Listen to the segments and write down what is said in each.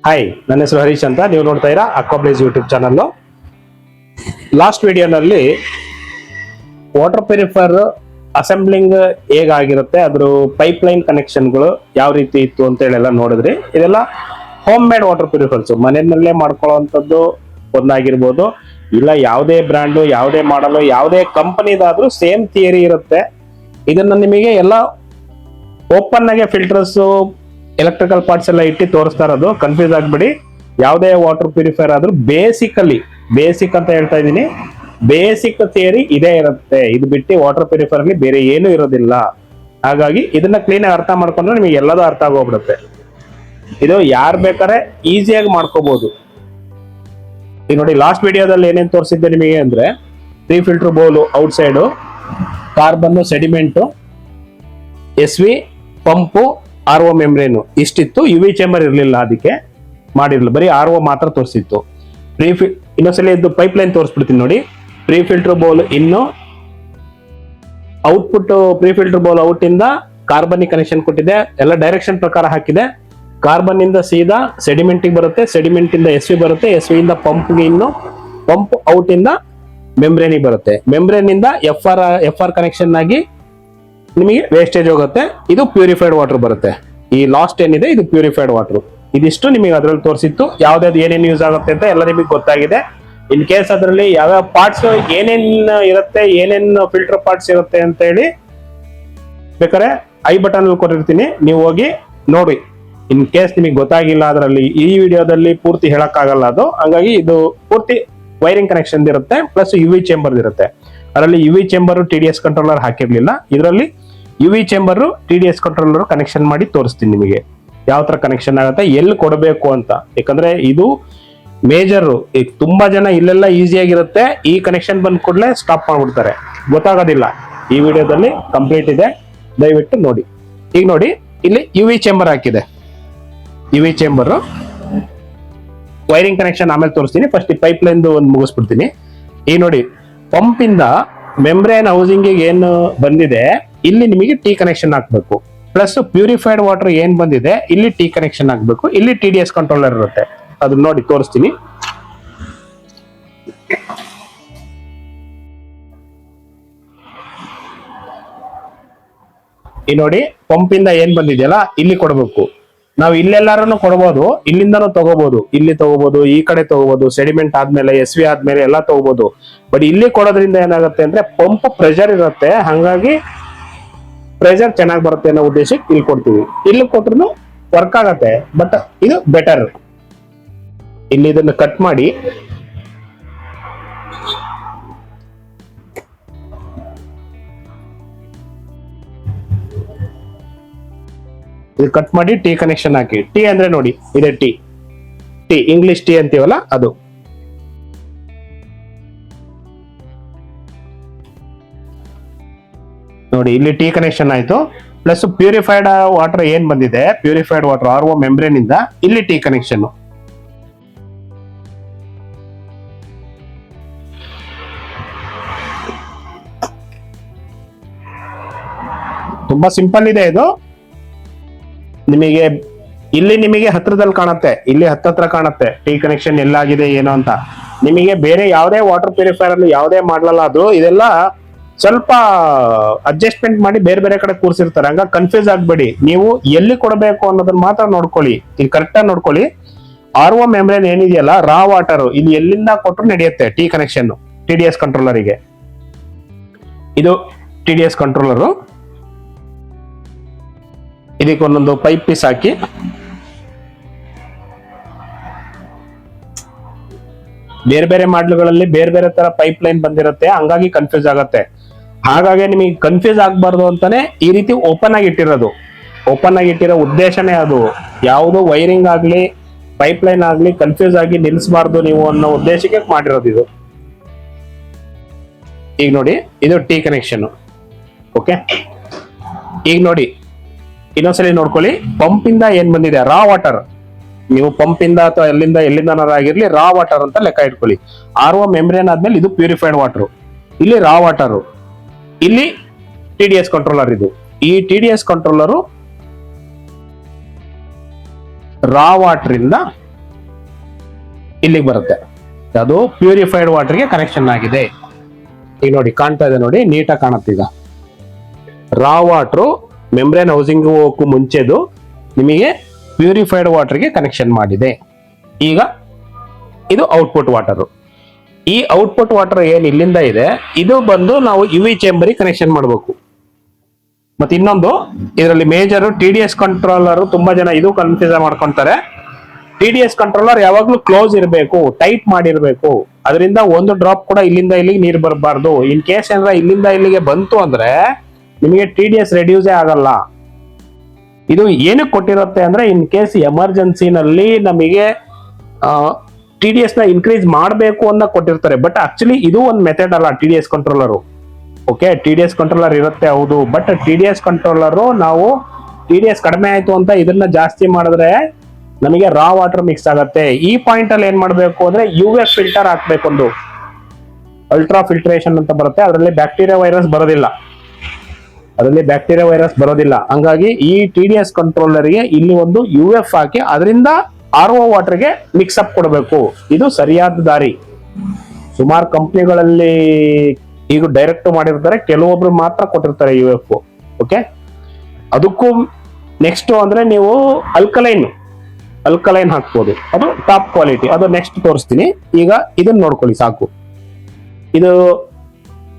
Hi, ನನ್ನ ಹೆಸರು ಹರೀಶ್ ಅಂತ. ನೀವು ನೋಡ್ತಾ ಇರಾ ಅಕ್ವಾಬ್ಲೇಜ್ ಯೂಟ್ಯೂಬ್ ಚಾನಲ್. ಲಾಸ್ಟ್ ವಿಡಿಯೋನಲ್ಲಿ ವಾಟರ್ ಪ್ಯೂರಿಫೈಯರ್ ಅಸೆಂಬ್ಲಿಂಗ್ ಹೇಗಾಗಿರುತ್ತೆ, ಅದ್ರ ಪೈಪ್ ಲೈನ್ ಕನೆಕ್ಷನ್ಗಳು ಯಾವ ರೀತಿ ಇತ್ತು ಅಂತ ಹೇಳೆಲ್ಲ ನೋಡಿದ್ರಿ. ಇದೆಲ್ಲ ಹೋಮ್ ಮೇಡ್ ವಾಟರ್ ಪ್ಯೂರಿಫೈರ್ಸ್, ಮನೆಯಲ್ಲೇ ಮಾಡ್ಕೊಳ್ಳುವಂಥದ್ದು ಒಂದಾಗಿರ್ಬೋದು, ಇಲ್ಲ ಯಾವುದೇ ಬ್ರ್ಯಾಂಡು, ಯಾವುದೇ ಮಾಡಲು, ಯಾವುದೇ ಕಂಪನಿದಾದ್ರೂ ಸೇಮ್ ಥಿಯರಿ ಇರುತ್ತೆ. ಇದನ್ನ ನಿಮಗೆ ಎಲ್ಲ ಓಪನ್ ಆಗಿ ಫಿಲ್ಟರ್ಸ್, ಎಲೆಕ್ಟ್ರಿಕಲ್ ಪಾರ್ಟ್ಸ್ ಎಲ್ಲ ಇಟ್ಟು ತೋರಿಸ್ತಾ ಇರೋದು. ಕನ್ಫ್ಯೂಸ್ ಆಗ್ಬಿಡಿ. ಯಾವುದೇ ವಾಟರ್ ಪ್ಯೂರಿಫೈಯರ್ ಆದ್ರೂ ಬೇಸಿಕ್ ಅಂತ ಹೇಳ್ತಾ ಇದ್ದೀನಿ, ಬೇಸಿಕ್ ಥಿಯರಿ ಇದೇ ಇರುತ್ತೆ. ಇದು ಬಿಟ್ಟು ವಾಟರ್ ಪ್ಯೂರಿಫೈಯರ್ ಅಲ್ಲಿ ಬೇರೆ ಏನೂ ಇರೋದಿಲ್ಲ. ಹಾಗಾಗಿ ಇದನ್ನ ಕ್ಲೀನ್ ಆಗಿ ಅರ್ಥ ಮಾಡ್ಕೊಂಡ್ರೆ ನಿಮಗೆ ಎಲ್ಲದೂ ಅರ್ಥ ಆಗೋಗ್ಬಿಡುತ್ತೆ. ಇದು ಯಾರು ಬೇಕಾದ್ರೆ ಈಸಿಯಾಗಿ ಮಾಡ್ಕೋಬಹುದು. ಈಗ ನೋಡಿ, ಲಾಸ್ಟ್ ವಿಡಿಯೋದಲ್ಲಿ ಏನೇನು ತೋರಿಸಿದ್ದೆ ನಿಮಗೆ ಅಂದ್ರೆ, pre filter bowl outside, carbon, sediment, SV, pump, RO membrane ಇಷ್ಟಿತ್ತು. UV ಚೇಂಬರ್ ಇರಲಿಲ್ಲ, ಅದಕ್ಕೆ ಮಾಡಿರ್ಲಿಲ್ಲ, ಬರೀ RO ಮಾತ್ರ ತೋರಿಸಿತ್ತು. ಇನ್ನೊಂದ್ಸಲ ಇದು ಪೈಪ್ ಲೈನ್ ತೋರಿಸ್ಬಿಡ್ತೀನಿ ನೋಡಿ. ಪ್ರೀ ಫಿಲ್ಟರ್ ಬೌಲ್ ಇನ್ನು output, prefilter bowl out ಇಂದ ಕಾರ್ಬನ್ ಕನೆಕ್ಷನ್ ಕೊಟ್ಟಿದೆ, ಎಲ್ಲ ಡೈರೆಕ್ಷನ್ ಪ್ರಕಾರ ಹಾಕಿದೆ. ಕಾರ್ಬನ್ ಇಂದ ಸೀದಾ ಸೆಡಿಮೆಂಟ್ ಬರುತ್ತೆ, ಸೆಡಿಮೆಂಟ್ ಇಂದ SV ಬರುತ್ತೆ, SV ಇಂದ ಪಂಪ್ಗೆ, ಇನ್ನು ಪಂಪ್ ಔಟ್ ಇಂದ ಮೆಮ್ರೇನಿಗೆ ಬರುತ್ತೆ, ಮೆಮ್ರೇನ್ ಇಂದ FR ಕನೆಕ್ಷನ್ ಆಗಿ ನಿಮಗೆ ವೇಸ್ಟೇಜ್ ಹೋಗುತ್ತೆ. ಇದು ಪ್ಯೂರಿಫೈಡ್ ವಾಟರ್ ಬರುತ್ತೆ. ಈ ಲಾಸ್ಟ್ ಏನಿದೆ ಇದು ಪ್ಯೂರಿಫೈಡ್ ವಾಟರ್. ಇದಿಷ್ಟು ನಿಮಗೆ ಅದರಲ್ಲಿ ತೋರಿಸಿತ್ತು. ಯಾವ್ದಾವ್ದು ಏನೇನು ಯೂಸ್ ಆಗುತ್ತೆ ಅಂತ ಎಲ್ಲ ನಿಮಗೆ ಗೊತ್ತಾಗಿದೆ. ಇನ್ ಕೇಸ್ ಅದರಲ್ಲಿ ಯಾವ್ಯಾವ ಪಾರ್ಟ್ಸ್ ಏನೇನು ಇರುತ್ತೆ, ಏನೇನು ಫಿಲ್ಟರ್ ಪಾರ್ಟ್ಸ್ ಇರುತ್ತೆ ಅಂತ ಹೇಳಿ ಬೇಕಾದ್ರೆ ಐ ಬಟನ್ ಅಲ್ಲಿ ಕೊಟ್ಟಿರ್ತೀನಿ, ನೀವು ಹೋಗಿ ನೋಡಿ. ಇನ್ ಕೇಸ್ ನಿಮಗೆ ಗೊತ್ತಾಗಿಲ್ಲ ಅದರಲ್ಲಿ, ಈ ವಿಡಿಯೋದಲ್ಲಿ ಪೂರ್ತಿ ಹೇಳಕ್ಕಾಗಲ್ಲ ಅದು. ಹಂಗಾಗಿ ಇದು ಪೂರ್ತಿ ವೈರಿಂಗ್ ಕನೆಕ್ಷನ್ ಇರುತ್ತೆ, ಪ್ಲಸ್ UV ಚೇಂಬರ್ ಇರುತ್ತೆ. ಅದರಲ್ಲಿ UV ಚೇಂಬರ್ TDS ಕಂಟ್ರೋಲರ್ ಹಾಕಿರ್ಲಿಲ್ಲ, ಇದರಲ್ಲಿ UV chamber TDS controller connection ಮಾಡಿ ತೋರಿಸ್ತೀನಿ ನಿಮಗೆ ಯಾವ ತರ ಕನೆಕ್ಷನ್ ಆಗುತ್ತೆ, ಎಲ್ಲಿ ಕೊಡಬೇಕು ಅಂತ. ಯಾಕಂದ್ರೆ ಇದು ಮೇಜರ್. ಈಗ ತುಂಬಾ ಜನ ಇಲ್ಲೆಲ್ಲ ಈಸಿಯಾಗಿರುತ್ತೆ, ಈ ಕನೆಕ್ಷನ್ ಬಂದ್ ಕೂಡಲೇ ಸ್ಟಾಪ್ ಮಾಡ್ಬಿಡ್ತಾರೆ, ಗೊತ್ತಾಗೋದಿಲ್ಲ. ಈ ವಿಡಿಯೋದಲ್ಲಿ ಕಂಪ್ಲೀಟ್ ಇದೆ, ದಯವಿಟ್ಟು ನೋಡಿ. ಈಗ ನೋಡಿ, ಇಲ್ಲಿ UV ಚೇಂಬರ್ ಹಾಕಿದೆ. UV ಚೇಂಬರ್ ವೈರಿಂಗ್ ಕನೆಕ್ಷನ್ ಆಮೇಲೆ ತೋರಿಸ್ತೀನಿ. ಫಸ್ಟ್ ಈ ಪೈಪ್ ಲೈನ್ ಒಂದು ಮುಗಿಸ್ಬಿಡ್ತೀನಿ. ಈಗ ನೋಡಿ, ಪಂಪ್ ಇಂದ ಮೆಮ್ರೇನ್ ಹೌಸಿಂಗ್ ಏನು ಬಂದಿದೆ, ಇಲ್ಲಿ ನಿಮಗೆ T ಕನೆಕ್ಷನ್ ಹಾಕ್ಬೇಕು. ಪ್ಲಸ್ ಪ್ಯೂರಿಫೈಡ್ ವಾಟರ್ ಏನ್ ಬಂದಿದೆ, ಇಲ್ಲಿ T ಕನೆಕ್ಷನ್ ಹಾಕ್ಬೇಕು. ಇಲ್ಲಿ TDS ಕಂಟ್ರೋಲರ್ ಇರುತ್ತೆ, ಅದನ್ನ ನೋಡಿ ತೋರಿಸ್ತೀನಿ. ಈ ನೋಡಿ, ಪಂಪ್ ಇಂದ ಏನ್ ಬಂದಿದೆಯಲ್ಲ ಇಲ್ಲಿ ಕೊಡಬೇಕು. ನಾವು ಇಲ್ಲೆಲ್ಲಾರು ಕೊಡಬಹುದು, ಇಲ್ಲಿಂದನೂ ತಗೋಬಹುದು, ಇಲ್ಲಿ ತಗೋಬಹುದು, ಈ ಕಡೆ ತಗೋಬಹುದು, ಸೆಡಿಮೆಂಟ್ ಆದ್ಮೇಲೆ SV ಆದ್ಮೇಲೆ ಎಲ್ಲ ತಗೋಬಹುದು. ಬಟ್ ಇಲ್ಲಿ ಕೊಡೋದ್ರಿಂದ ಏನಾಗುತ್ತೆ ಅಂದ್ರೆ ಪಂಪ್ ಪ್ರೆಷರ್ ಇರುತ್ತೆ, ಹಂಗಾಗಿ ಪ್ರೆಷರ್ ಚೆನ್ನಾಗಿ ಬರುತ್ತೆ ಅನ್ನೋ ಉದ್ದೇಶಕ್ಕೆ ಇಲ್ಲಿ ಕೊಡ್ತೀವಿ. ಇಲ್ಲಿ ಕೊಟ್ರು ವರ್ಕ್ ಆಗತ್ತೆ, ಬಟ್ ಇದು ಬೆಟರ್. ಇಲ್ಲಿ ಇದನ್ನು ಕಟ್ ಮಾಡಿ T ಕನೆಕ್ಷನ್ ಹಾಕಿ. T ಅಂದ್ರೆ ನೋಡಿ, ಇದೆ T ಇಂಗ್ಲಿಷ್ T ಅಂತೀವಲ್ಲ ಅದು. ನೋಡಿ, ಇಲ್ಲಿ T ಕನೆಕ್ಷನ್ ಆಯ್ತು. ಪ್ಲಸ್ ಪ್ಯೂರಿಫೈಡ್ ವಾಟರ್ ಏನ್ ಬಂದಿದೆ, ಪ್ಯೂರಿಫೈಡ್ ವಾಟರ್ RO ಮೆಮ್ರೇನ್ ಇಂದ ಇಲ್ಲಿ T ಕನೆಕ್ಷನ್. ತುಂಬಾ ಸಿಂಪಲ್ ಇದೆ ಇದು. ನಿಮಗೆ ಹತ್ರದಲ್ಲಿ ಕಾಣುತ್ತೆ, ಇಲ್ಲಿ ಹತ್ತತ್ರ ಕಾಣುತ್ತೆ T ಕನೆಕ್ಷನ್ ಎಲ್ಲಾಗಿದೆ ಏನೋ ಅಂತ. ನಿಮಗೆ ಬೇರೆ ಯಾವುದೇ ವಾಟರ್ ಪ್ಯೂರಿಫೈಯರ್ ಅಲ್ಲಿ ಯಾವುದೇ ಮಾಡಲ್ಲ, ಅದು ಇದೆಲ್ಲ ಸ್ವಲ್ಪ ಅಡ್ಜಸ್ಟ್ಮೆಂಟ್ ಮಾಡಿ ಬೇರೆ ಬೇರೆ ಕಡೆ ಕೂರ್ಸಿರ್ತಾರೆ. ಹಂಗ ಕನ್ಫ್ಯೂಸ್ ಆಗ್ಬೇಡಿ. ನೀವು ಎಲ್ಲಿ ಕೊಡಬೇಕು ಅನ್ನೋದನ್ನ ಮಾತ್ರ ನೋಡ್ಕೊಳ್ಳಿ, ಇಲ್ಲಿ ಕರೆಕ್ಟ್ ಆಗಿ ನೋಡ್ಕೊಳ್ಳಿ. RO ಮೆಮ್ರೇನ್ ಏನಿದೆಯಲ್ಲ, ರಾ ವಾಟರ್ ಇಲ್ಲಿ ಎಲ್ಲಿಂದ ಕೊಟ್ಟರು ನಡೆಯುತ್ತೆ T ಕನೆಕ್ಷನ್ TDS ಕಂಟ್ರೋಲರಿಗೆ. ಇದು TDS ಕಂಟ್ರೋಲರು. ಇದಕ್ಕೆ ಒಂದೊಂದು ಪೈಪ್ ಪೀಸ್ ಹಾಕಿ ಬೇರೆ ಬೇರೆ ಮಾಡ್ಲುಗಳಲ್ಲಿ ಬೇರೆ ಬೇರೆ ತರ ಪೈಪ್ ಲೈನ್ ಬಂದಿರುತ್ತೆ, ಹಂಗಾಗಿ ಕನ್ಫ್ಯೂಸ್ ಆಗತ್ತೆ. ಹಾಗಾಗಿ ನಿಮಗೆ ಕನ್ಫ್ಯೂಸ್ ಆಗ್ಬಾರ್ದು ಅಂತಾನೆ ಈ ರೀತಿ ಓಪನ್ ಆಗಿ ಇಟ್ಟಿರೋದು. ಓಪನ್ ಆಗಿ ಇಟ್ಟಿರೋ ಉದ್ದೇಶನೇ ಅದು. ಯಾವುದು ವೈರಿಂಗ್ ಆಗ್ಲಿ ಪೈಪ್ ಲೈನ್ ಆಗ್ಲಿ ಕನ್ಫ್ಯೂಸ್ ಆಗಿ ನಿಲ್ಲಿಸಬಾರ್ದು ನೀವು ಅನ್ನೋ ಉದ್ದೇಶಕ್ಕೆ ಮಾಡಿರೋದು ಇದು. ಈಗ ನೋಡಿ, ಇದು T ಕನೆಕ್ಷನ್. ಓಕೆ, ಈಗ ನೋಡಿ, ಇನ್ನೊಂದ್ಸಲಿ ನೋಡ್ಕೊಳ್ಳಿ. ಪಂಪ್ ಇಂದ ಏನ್ ಬಂದಿದೆ, ರಾ ವಾಟರ್. ನೀವು ಪಂಪ್ ಇಂದ ಅಥವಾ ಎಲ್ಲಿಂದ ಆಗಿರ್ಲಿ, ರಾ ವಾಟರ್ ಅಂತ ಲೆಕ್ಕ ಇಟ್ಕೊಳ್ಳಿ. RO ಮೆಮ್ರೇನ್ ಆದ್ಮೇಲೆ ಇದು ಪ್ಯೂರಿಫೈಡ್ ವಾಟರ್, ಇಲ್ಲಿ ರಾ ವಾಟರ್, ಇಲ್ಲಿ TDS ಕಂಟ್ರೋಲರ್. ಇದು ಈ TDS ಕಂಟ್ರೋಲರ್ ರಾ ವಾಟರ್ ಇಂದ ಇಲ್ಲಿಗೆ ಬರುತ್ತೆ. ಅದು ಪ್ಯೂರಿಫೈಡ್ ವಾಟರ್ಗೆ ಕನೆಕ್ಷನ್ ಆಗಿದೆ. ಈಗ ನೋಡಿ ಕಾಣ್ತಾ ಇದೆ ನೋಡಿ, ನೀಟಾಗಿ ಕಾಣುತ್ತೆ. ಈಗ ರಾ ವಾಟರ್ ಮೆಂಬ್ರೇನ್ ಹೌಸಿಂಗ್ ಹೋಗಕ್ಕೂ ಮುಂಚೆದು ನಿಮಗೆ ಪ್ಯೂರಿಫೈಡ್ ವಾಟರ್ಗೆ ಕನೆಕ್ಷನ್ ಮಾಡಿದೆ. ಈಗ ಇದು ಔಟ್ಪುಟ್ ವಾಟರ್. ಈ ಔಟ್ಪುಟ್ ವಾಟರ್ ಏನ್ ಇಲ್ಲಿಂದ ಇದೆ ಇದು ಬಂದು ನಾವು UV ಚೇಂಬರಿಗೆ ಕನೆಕ್ಷನ್ ಮಾಡಬೇಕು. ಮತ್ತೆ ಇನ್ನೊಂದು ಇದರಲ್ಲಿ ಮೇಜರ್ TDS ಕಂಟ್ರೋಲರ್, ತುಂಬಾ ಜನ ಇದು ಕನ್ಫ್ಯೂಸ್ ಮಾಡ್ಕೊಂತಾರೆ. TDS ಕಂಟ್ರೋಲರ್ ಯಾವಾಗ್ಲೂ ಕ್ಲೋಸ್ ಇರಬೇಕು, ಟೈಟ್ ಮಾಡಿರ್ಬೇಕು. ಅದರಿಂದ ಒಂದು ಡ್ರಾಪ್ ಕೂಡ ಇಲ್ಲಿಂದ ಇಲ್ಲಿಗೆ ನೀರು ಬರಬಾರ್ದು. ಇನ್ ಕೇಸ್ ಏನಾರ ಇಲ್ಲಿಂದ ಇಲ್ಲಿಗೆ ಬಂತು ಅಂದ್ರೆ ನಿಮಗೆ TDS ರೆಡ್ಯೂಸೇ ಆಗಲ್ಲ. ಇದು ಏನಕ್ಕೆ ಕೊಟ್ಟಿರುತ್ತೆ ಅಂದ್ರೆ ಇನ್ ಕೇಸ್ ಎಮರ್ಜೆನ್ಸಿನಲ್ಲಿ ನಮಗೆ TDS ನ ಇನ್ಕ್ರೀಸ್ ಮಾಡಬೇಕು ಅಂತ ಕೊಟ್ಟಿರ್ತಾರೆ. ಬಟ್ ಆಕ್ಚುಲಿ ಇದು ಒಂದು ಮೆಥಡ್ ಅಲ್ಲ TDS controller. Okay, TDS controller ಇರುತ್ತೆ ಹೌದು, ಬಟ್ TDS ಕಂಟ್ರೋಲರ್ ನಾವು TDS ಕಡಿಮೆ ಆಯ್ತು ಅಂತ ಇದನ್ನ ಜಾಸ್ತಿ ಮಾಡಿದ್ರೆ ನಮಗೆ ರಾ ವಾಟರ್ ಮಿಕ್ಸ್ ಆಗತ್ತೆ. ಈ ಪಾಯಿಂಟ್ ಅಲ್ಲಿ ಏನ್ ಮಾಡ್ಬೇಕು ಅಂದ್ರೆ UF ಫಿಲ್ಟರ್ ಹಾಕ್ಬೇಕು. ಒಂದು ಅಲ್ಟ್ರಾ ಫಿಲ್ಟ್ರೇಷನ್ ಅಂತ ಬರುತ್ತೆ, ಅದರಲ್ಲಿ ಬ್ಯಾಕ್ಟೀರಿಯಾ ವೈರಸ್ ಬರೋದಿಲ್ಲ. ಹಂಗಾಗಿ ಈ TDS ಕಂಟ್ರೋಲರ್ಗೆ ಇಲ್ಲಿ ಒಂದು UF ಹಾಕಿ ಅದರಿಂದ RO ವಾಟರ್ಗೆ ಮಿಕ್ಸ್ ಅಪ್ ಕೊಡಬೇಕು. ಇದು ಸರಿಯಾದ ದಾರಿ. ಸುಮಾರು ಕಂಪ್ನಿಗಳಲ್ಲಿ ಈಗ ಡೈರೆಕ್ಟ್ ಮಾಡಿರ್ತಾರೆ, ಕೆಲವೊಬ್ರು ಮಾತ್ರ ಕೊಟ್ಟಿರ್ತಾರೆ UF. ಓಕೆ, ಅದಕ್ಕೂ ನೆಕ್ಸ್ಟ್ ಅಂದ್ರೆ ನೀವು ಅಲ್ಕಲೈನ್ ಹಾಕ್ಬೋದು, ಅದು ಟಾಪ್ ಕ್ವಾಲಿಟಿ. ಅದು ನೆಕ್ಸ್ಟ್ ತೋರಿಸ್ತೀನಿ. ಈಗ ಇದನ್ನ ನೋಡ್ಕೊಳ್ಳಿ ಸಾಕು. ಇದು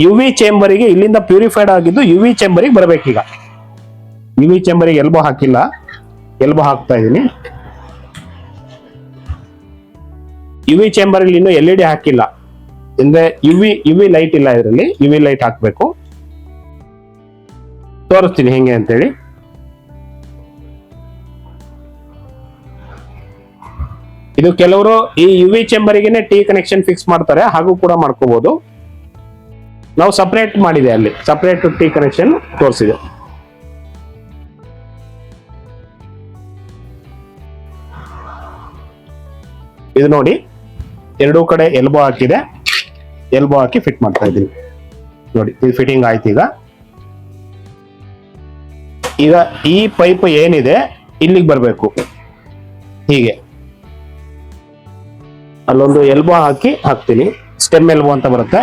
UV ಚೇಂಬರಿಗೆ ಇಲ್ಲಿಂದ ಪ್ಯೂರಿಫೈಡ್ ಆಗಿದ್ದು UV ಚೇಂಬರಿಗೆ ಬರಬೇಕೀಗ. UV ಚೇಂಬರಿಗೆ ಎಲ್ಬೋ ಹಾಕಿಲ್ಲ, ಎಲ್ಬೋ ಹಾಕ್ತಾ ಇದೀನಿ. UV ಚೇಂಬರ್ ಇಲ್ಲಿ ಇನ್ನು LED ಹಾಕಿಲ್ಲ ಅಂದ್ರೆ UV ಲೈಟ್ ಇಲ್ಲ ಇದರಲ್ಲಿ. UV ಲೈಟ್ ಹಾಕ್ಬೇಕು. ತೋರಿಸ್ತೀನಿ ಹೆಂಗೆ ಅಂತೇಳಿ. ಇದು ಕೆಲವರು ಈ UV ಚೇಂಬರಿಗೆನೆ T ಕನೆಕ್ಷನ್ ಫಿಕ್ಸ್ ಮಾಡ್ತಾರೆ, ಹಾಗೂ ಕೂಡ ಮಾಡ್ಕೋಬಹುದು. ನಾವು ಸಪರೇಟ್ ಮಾಡಿದೆ, ಅಲ್ಲಿ ಸಪರೇಟ್ T ಕನೆಕ್ಷನ್ ತೋರಿಸಿದೆ. ಇದು ನೋಡಿ, ಎರಡೂ ಕಡೆ ಎಲ್ಬೋ ಹಾಕಿದೆ. ಎಲ್ಬೋ ಹಾಕಿ ಫಿಟ್ ಮಾಡ್ತಾ ಇದ್ದೀನಿ ನೋಡಿ. ಇದು ಫಿಟ್ಟಿಂಗ್ ಆಯ್ತು. ಈಗ ಈ ಪೈಪ್ ಏನಿದೆ ಇಲ್ಲಿಗೆ ಬರಬೇಕು. ಹೀಗೆ ಅಲ್ಲೊಂದು ಎಲ್ಬೋ ಹಾಕ್ತೀನಿ. ಸ್ಟೆಮ್ ಎಲ್ಬೋ ಅಂತ ಬರುತ್ತೆ.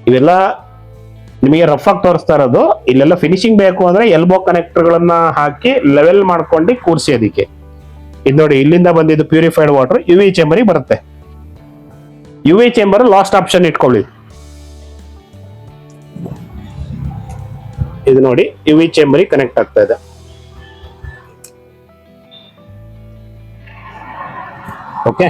ಇವೆಲ್ಲ ನಿಮಗೆ ರಫ್ ಆಗಿ ತೋರಿಸ್ತಾ ಇರೋದು. ಇಲ್ಲೆಲ್ಲ ಫಿನಿಶಿಂಗ್ ಬೇಕು ಅಂದ್ರೆ ಎಲ್ಬೋ ಕನೆಕ್ಟರ್ ಗಳನ್ನ ಹಾಕಿ ಲೆವೆಲ್ ಮಾಡ್ಕೊಂಡು ಕೂರಿಸಿ ಅದಕ್ಕೆ. ಇದು ನೋಡಿ, ಇಲ್ಲಿಂದ ಬಂದಿದ್ದು ಪ್ಯೂರಿಫೈಡ್ ವಾಟರ್ UV ಚೇಂಬರಿಗೆ ಬರುತ್ತೆ. UV ಚೇಂಬರ್ ಲಾಸ್ಟ್ ಆಪ್ಷನ್ ಇಟ್ಕೊಳ್ಳಿ. ಇದು ನೋಡಿ, UV ಚೇಂಬರಿಗೆ ಕನೆಕ್ಟ್ ಆಗ್ತಾ ಇದೆ. ಓಕೆ,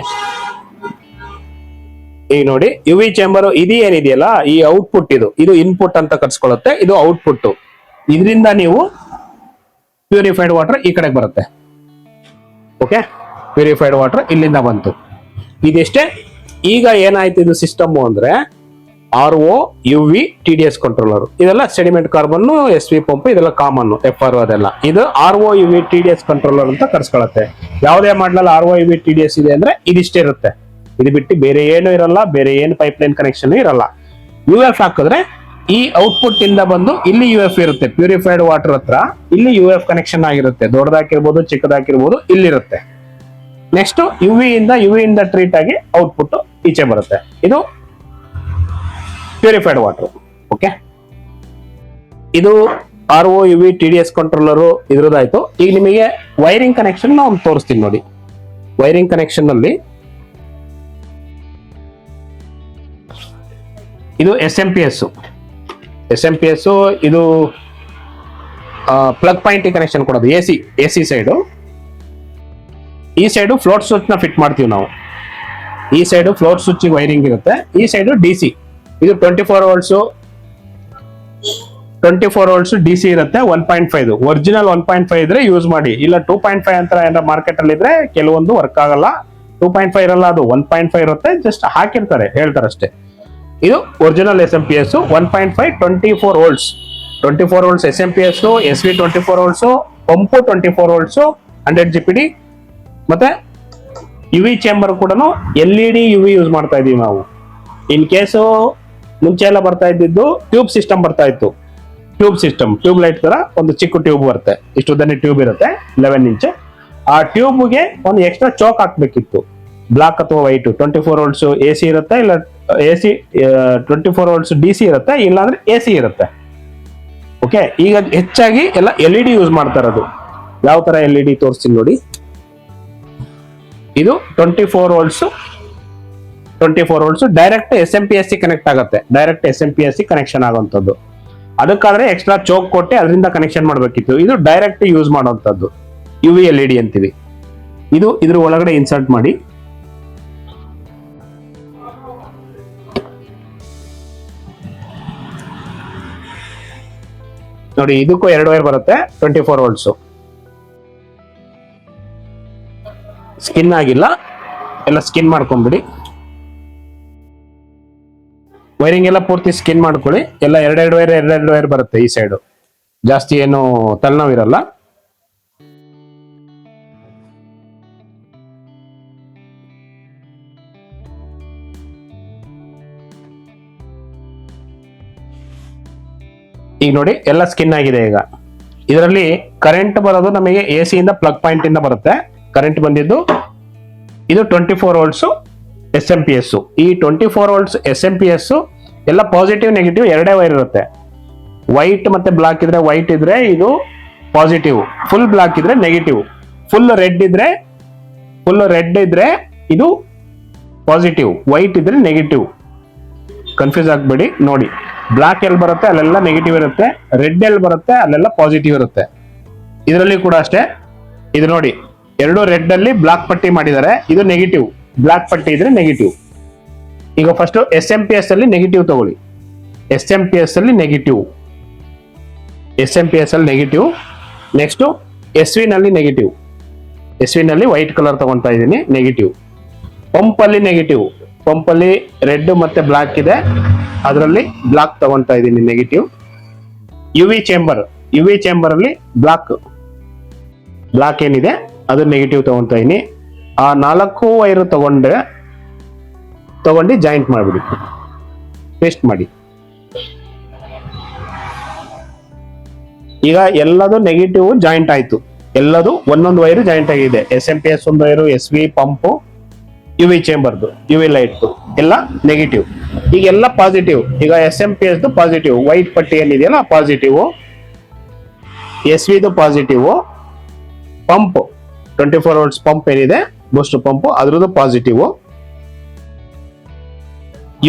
ಈಗ ನೋಡಿ UV ಚೇಂಬರ್ ಇದು ಏನಿದೆಯಲ್ಲ, ಈ ಔಟ್ಪುಟ್ ಇದು ಇನ್ಪುಟ್ ಅಂತ ಕರ್ಸ್ಕೊಳ್ಳುತ್ತೆ. ಇದು ಔಟ್ಪುಟ್. ಇದರಿಂದ ನೀವು ಪ್ಯೂರಿಫೈಡ್ ವಾಟರ್ ಈ ಕಡೆಗೆ ಬರುತ್ತೆ. ಓಕೆ, ಪ್ಯೂರಿಫೈಡ್ ವಾಟರ್ ಇಲ್ಲಿಂದ ಬಂತು. ಇದಿಷ್ಟೇ. ಈಗ ಏನಾಯ್ತು ಇದು ಸಿಸ್ಟಮ್ ಅಂದ್ರೆ RO, UV, TDS ಕಂಟ್ರೋಲರ್, ಇದೆಲ್ಲ ಸೆಡಿಮೆಂಟ್ ಕಾರ್ಬನ್, SV ಪಂಪ್, ಇದೆಲ್ಲ ಕಾಮನ್, FRO ಅದೆಲ್ಲ. ಇದು RO, UV, TDS ಕಂಟ್ರೋಲರ್ ಅಂತ ಕರ್ಸ್ಕೊಳತ್ತೆ. ಯಾವುದೇ ಮಾಡ್ಲಲ್ಲಿ RO, UV, TDS ಇದೆ ಅಂದ್ರೆ ಇದಿಷ್ಟೇ ಇರುತ್ತೆ. ಇದು ಬಿಟ್ಟು ಬೇರೆ ಏನು ಇರಲ್ಲ, ಬೇರೆ ಏನು ಪೈಪ್ಲೈನ್ ಕನೆಕ್ಷನ್ ಇರಲ್ಲ. UF ಹಾಕಿದ್ರೆ ಈ ಔಟ್ಪುಟ್ ಇಂದ ಬಂದು ಇಲ್ಲಿ UF ಇರುತ್ತೆ. ಪ್ಯೂರಿಫೈಡ್ ವಾಟರ್ ಹತ್ರ ಇಲ್ಲಿ UF ಕನೆಕ್ಷನ್ ಆಗಿರುತ್ತೆ. ದೊಡ್ಡದಾಕಿರ್ಬೋದು, ಚಿಕ್ಕದಾಕಿರ್ಬೋದು, ಇಲ್ಲಿರುತ್ತೆ. ನೆಕ್ಸ್ಟ್ UV ಇಂದ ಟ್ರೀಟ್ ಆಗಿ ಔಟ್ಪುಟ್ ಈಚೆ ಬರುತ್ತೆ. ಇದು ಪ್ಯೂರಿಫೈಡ್ ವಾಟರ್. ಓಕೆ, ಇದು RO, UV, TDS ಕಂಟ್ರೋಲರ್ ಇದ್ರದ್ದಾಯ್ತು. ಈಗ ನಿಮಗೆ ವೈರಿಂಗ್ ಕನೆಕ್ಷನ್ ನಾವು ತೋರಿಸ್ತೀನಿ ನೋಡಿ. ವೈರಿಂಗ್ ಕನೆಕ್ಷನ್ ಅಲ್ಲಿ ಇದು SMPS. ಇದು ಪ್ಲಗ್ ಪಾಯಿಂಟ್ ಕನೆಕ್ಷನ್ ಕೊಡೋದು. AC side. ಈ ಸೈಡು ಫ್ಲೋಟ್ ಸ್ವಿಚ್ ನ ಫಿಟ್ ಮಾಡ್ತೀವಿ ನಾವು. ಈ ಸೈಡು ಫ್ಲೋಟ್ ಸ್ವಿಚ್ ವೈರಿಂಗ್ ಇರುತ್ತೆ. ಈ ಸೈಡು DC. ಇದು 24 ವೋಲ್ಟ್ಸ್ DC ಇರುತ್ತೆ. 1.5 ಒರಿಜಿನಲ್ 1.5 ಇದ್ರೆ ಯೂಸ್ ಮಾಡಿ. ಇಲ್ಲ 2.5 ಅಂತ ಏನಾರ ಮಾರ್ಕೆಟ್ ಅಲ್ಲಿ ಇದ್ರೆ ಕೆಲವೊಂದು ವರ್ಕ್ ಆಗಲ್ಲ. 2.5 ಇರಲ್ಲ, ಅದು 1.5 ಇರುತ್ತೆ. ಜಸ್ಟ್ ಹಾಕಿರ್ತಾರೆ, ಹೇಳ್ತಾರೆ ಅಷ್ಟೇ. ಇದು original SMPS 1.5 24 volts. 24 volts SMPS, SV 24 volts, pump 24 volts, 100 GPD. ಮತ್ತೆ UV ಚೇಂಬರ್ ಕೂಡ LED UV ಯೂಸ್ ಮಾಡ್ತಾ ಇದೀವಿ ನಾವು. ಇನ್ ಕೇಸು ಮುಂಚೆ ಎಲ್ಲ ಬರ್ತಾ ಇದ್ದಿದ್ದು ಟ್ಯೂಬ್ ಸಿಸ್ಟಮ್ ಬರ್ತಾ ಇತ್ತು. ಟ್ಯೂಬ್ ಲೈಟ್ ತರ ಒಂದು ಚಿಕ್ಕ ಟ್ಯೂಬ್ ಬರುತ್ತೆ. ಇಷ್ಟು ಉದ್ದನೆ ಟ್ಯೂಬ್ ಇರುತ್ತೆ, 11 ಇಂಚ್. ಆ ಟ್ಯೂಬ್ಗೆ ಒಂದು ಎಕ್ಸ್ಟ್ರಾ ಚೋಕ್ ಹಾಕ್ಬೇಕಿತ್ತು, ಬ್ಲಾಕ್ ಅಥವಾ ವೈಟ್. 24 ವೋಲ್ಟ್ಸ್ ಎ ಸಿ ಇರುತ್ತೆ, ಇಲ್ಲ A C 24 volts D C ಇರುತ್ತೆ, ಇಲ್ಲಾಂದ್ರೆ ಎ ಸಿ ಇರುತ್ತೆ. ಓಕೆ, ಈಗ ಹೆಚ್ಚಾಗಿ ಎಲ್ಲ LED ಯೂಸ್ ಮಾಡ್ತಾ ಇರೋದು. ಯಾವ ತರ LED ತೋರಿಸ್ತೀನಿ ನೋಡಿ. ಇದು 24 ವೋಲ್ಟ್ಸ್ ಡೈರೆಕ್ಟ್ SMPSC ಕನೆಕ್ಟ್ ಆಗುತ್ತೆ. ಡೈರೆಕ್ಟ್ SMPSC ಕನೆಕ್ಷನ್ ಆಗುವಂಥದ್ದು. ಅದಕ್ಕಾದ್ರೆ ಎಕ್ಸ್ಟ್ರಾ ಚೋಕ್ ಕೊಟ್ಟೆ ಅದರಿಂದ ಕನೆಕ್ಷನ್ ಮಾಡಬೇಕಿತ್ತು. ಇದು ಡೈರೆಕ್ಟ್ ಯೂಸ್ ಮಾಡುವಂಥದ್ದು, UV LED ಅಂತೀವಿ. ಇದು ಇದ್ರ ಒಳಗಡೆ ಇನ್ಸರ್ಟ್ ಮಾಡಿ. ನೋಡಿ, ಇದಕ್ಕೂ 2 ವೈರ್ ಬರುತ್ತೆ. 24 ವೋಲ್ಟ್ಸ್ ಸ್ಕಿನ್ ಆಗಿಲ್ಲ, ಎಲ್ಲ ಸ್ಕಿನ್ ಮಾಡ್ಕೊಂಡ್ಬಿಡಿ. ವೈರಿಂಗ್ ಎಲ್ಲ ಪೂರ್ತಿ ಸ್ಕಿನ್ ಮಾಡ್ಕೊಳ್ಳಿ. ಎಲ್ಲ 2 ವೈರ್ ಬರುತ್ತೆ ಈ ಸೈಡ್. ಜಾಸ್ತಿ ಏನು ತಲೆನೋವಿರಲ್ಲ. ಈಗ ನೋಡಿ, ಎಲ್ಲ ಸ್ಕಿನ್ ಆಗಿದೆ. ಈಗ ಇದರಲ್ಲಿ ಕರೆಂಟ್ ಬರೋದು ನಮಗೆ AC ಇಂದ ಪ್ಲಗ್ ಪಾಯಿಂಟ್ ಇಂದ ಬರುತ್ತೆ. ಕರೆಂಟ್ ಬಂದಿದ್ದು ಇದು 24 ವೋಲ್ಟ್ಸ್ SMPS. ಈ 24 ವೋಲ್ಟ್ಸ್ SMPS ಎಲ್ಲ ಪಾಸಿಟಿವ್ ನೆಗೆಟಿವ್ 2 ವೈರ್ ಇರುತ್ತೆ. ವೈಟ್ ಮತ್ತೆ ಬ್ಲಾಕ್ ಇದ್ರೆ, ವೈಟ್ ಇದ್ರೆ ಇದು ಪಾಸಿಟಿವ್, ಫುಲ್ ಬ್ಲಾಕ್ ಇದ್ರೆ ನೆಗೆಟಿವ್, ಫುಲ್ ರೆಡ್ ಇದ್ರೆ ಇದು ಪಾಸಿಟಿವ್, ವೈಟ್ ಇದ್ರೆ ನೆಗೆಟಿವ್. ಕನ್ಫ್ಯೂಸ್ ಆಗ್ಬೇಡಿ. ನೋಡಿ, ಬ್ಲಾಕ್ ಎಲ್ಲಿ ಬರುತ್ತೆ ಅಲ್ಲೆಲ್ಲ ನೆಗೆಟಿವ್ ಇರುತ್ತೆ, ರೆಡ್ ಎಲ್ಲಿ ಬರುತ್ತೆ ಅಲ್ಲೆಲ್ಲ ಪಾಸಿಟಿವ್ ಇರುತ್ತೆ. ಇದರಲ್ಲಿ ಕೂಡ ಅಷ್ಟೇ. ಇದು ನೋಡಿ, 2 ರೆಡ್ ಅಲ್ಲಿ ಬ್ಲಾಕ್ ಪಟ್ಟಿ ಮಾಡಿದ್ದಾರೆ, ಇದು ನೆಗೆಟಿವ್, ಬ್ಲಾಕ್ ಪಟ್ಟಿ ಇದ್ರೆ ನೆಗೆಟಿವ್. ಈಗ ಫಸ್ಟ್ SMPS ಅಲ್ಲಿ ನೆಗೆಟಿವ್ ತಗೊಳ್ಳಿ. SMPS ಅಲ್ಲಿ ನೆಗೆಟಿವ್. ನೆಕ್ಸ್ಟ್ SV ನಲ್ಲಿ ನೆಗೆಟಿವ್. SV ನಲ್ಲಿ ವೈಟ್ ಕಲರ್ ತಗೊಂತಾ ಇದ್ದೀನಿ, ನೆಗೆಟಿವ್. ಪಂಪ್ ಅಲ್ಲಿ ನೆಗೆಟಿವ್. ಪಂಪ್ ಅಲ್ಲಿ ರೆಡ್ ಮತ್ತೆ ಬ್ಲಾಕ್ ಇದೆ, ಅದರಲ್ಲಿ ಬ್ಲಾಕ್ ತಗೊಂತಾ ಇದ್ದೀನಿ, ನೆಗೆಟಿವ್. UV ಚೇಂಬರ್ ಅಲ್ಲಿ ಬ್ಲಾಕ್ ಏನಿದೆ ಅದು ನೆಗೆಟಿವ್ ತಗೊಂತಾ ಇದೀನಿ. ಆ 4 ವೈರ್ ತಗೊಂಡು ಜಾಯಿಂಟ್ ಮಾಡಿಬಿಡಿ, ಪೇಸ್ಟ್ ಮಾಡಿ. ಈಗ ಎಲ್ಲದು ನೆಗೆಟಿವ್ ಜಾಯಿಂಟ್ ಆಯ್ತು. ಎಲ್ಲದು ಒಂದೊಂದು ವೈರ್ ಜಾಯಿಂಟ್ ಆಗಿದೆ. SMPS ಒಂದು wire, SV pump, UV ಚೇಂಬರ್ದು, UV light ಎಲ್ಲ ನೆಗೆಟಿವ್. ಈಗ ಎಲ್ಲ ಪಾಸಿಟಿವ್. ಈಗ SMPS ಪಾಸಿಟಿವ್, ವೈಟ್ ಪಟ್ಟಿ ಏನಿದೆಯಲ್ಲ positive, SV positive, pump 24 volts pump ಏನಿದೆ ಬೂಸ್ಟರ್ ಪಂಪ್ ಅದ್ರದ್ದು ಪಾಸಿಟಿವ್.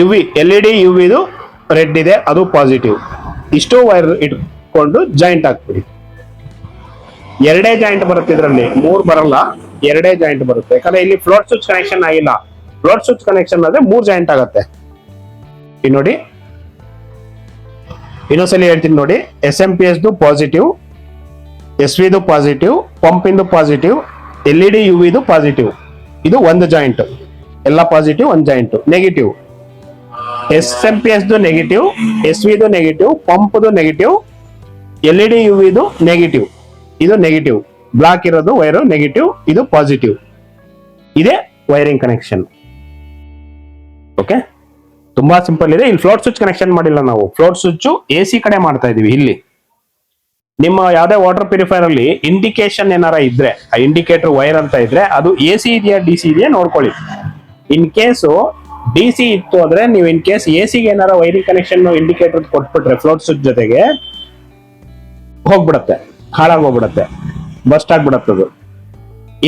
UV LED UVದು ರೆಡ್ ಇದೆ, ಅದು ಪಾಸಿಟಿವ್. ಇಷ್ಟು ವೈರ್ ಇಟ್ಕೊಂಡು ಜಾಯಿಂಟ್ ಹಾಕ್ಬಿಡಿ. 2 ಜಾಯಿಂಟ್ ಬರುತ್ತೆ ಇದರಲ್ಲಿ, 3 ಬರಲ್ಲ, 2 ಜಾಯಿಂಟ್ ಬರುತ್ತೆ. ಯಾಕಂದ್ರೆ ಇಲ್ಲಿ ಫ್ಲೋಟ್ ಸ್ವಿಚ್ ಕನೆಕ್ಷನ್ ಆಗಿಲ್ಲ. ಫ್ಲೋಟ್ ಸ್ವಿಚ್ ಕನೆಕ್ಷನ್ ಆದ್ರೆ 3 ಜಾಯಿಂಟ್ ಆಗುತ್ತೆ. ಈಗ ನೋಡಿ, ಇನ್ನೊಂದ್ಸಲಿ ಹೇಳ್ತೀನಿ ನೋಡಿ. SMPS positive, SV positive, pump ಇಂದು ಪಾಸಿಟಿವ್, LED UV ಪಾಸಿಟಿವ್. ಇದು ಒಂದು ಜಾಯಿಂಟ್, ಎಲ್ಲ ಪಾಸಿಟಿವ್, ಒಂದು joint negative. SMPS negative, SV negative, pump negative, LED UV negative. ಇದು ನೆಗೆಟಿವ್, ಬ್ಲಾಕ್ ಇರೋದು ವೈರು ನೆಗೆಟಿವ್, ಇದು ಪಾಸಿಟಿವ್. ಇದೇ ವೈರಿಂಗ್ ಕನೆಕ್ಷನ್. ಓಕೆ, ತುಂಬಾ ಸಿಂಪಲ್ ಇದೆ. ಇಲ್ಲಿ ಫ್ಲೋಟ್ ಸ್ವಿಚ್ ಕನೆಕ್ಷನ್ ಮಾಡಿಲ್ಲ ನಾವು. ಫ್ಲೋಟ್ ಸ್ವಿಚ್ AC ಕಡೆ ಮಾಡ್ತಾ ಇದೀವಿ. ಇಲ್ಲಿ ನಿಮ್ಮ ಯಾವ್ದೇ ವಾಟರ್ ಪ್ಯೂರಿಫೈರ್ ಅಲ್ಲಿ ಇಂಡಿಕೇಶನ್ ಏನಾರ ಇದ್ರೆ, ಆ ಇಂಡಿಕೇಟರ್ ವೈರ್ ಅಂತ ಇದ್ರೆ ಅದು AC ಇದೆಯಾ DC ಇದೆಯಾ ನೋಡ್ಕೊಳ್ಳಿ. ಇನ್ ಕೇಸು DC ಇತ್ತು ಅಂದ್ರೆ ನೀವು ಇನ್ ಕೇಸ್ AC ಗೆ ಏನಾರ ವೈರಿಂಗ್ ಕನೆಕ್ಷನ್ ಇಂಡಿಕೇಟರ್ ಕೊಟ್ಬಿಟ್ರೆ ಫ್ಲೋಟ್ ಸ್ವಿಚ್ ಜೊತೆಗೆ ಹೋಗ್ಬಿಡತ್ತೆ, ಹಾಳಾಗೋಗ್ಬಿಡತ್ತೆ, ಬಸ್ಟ್ ಆಗ್ಬಿಡತ್ತದು.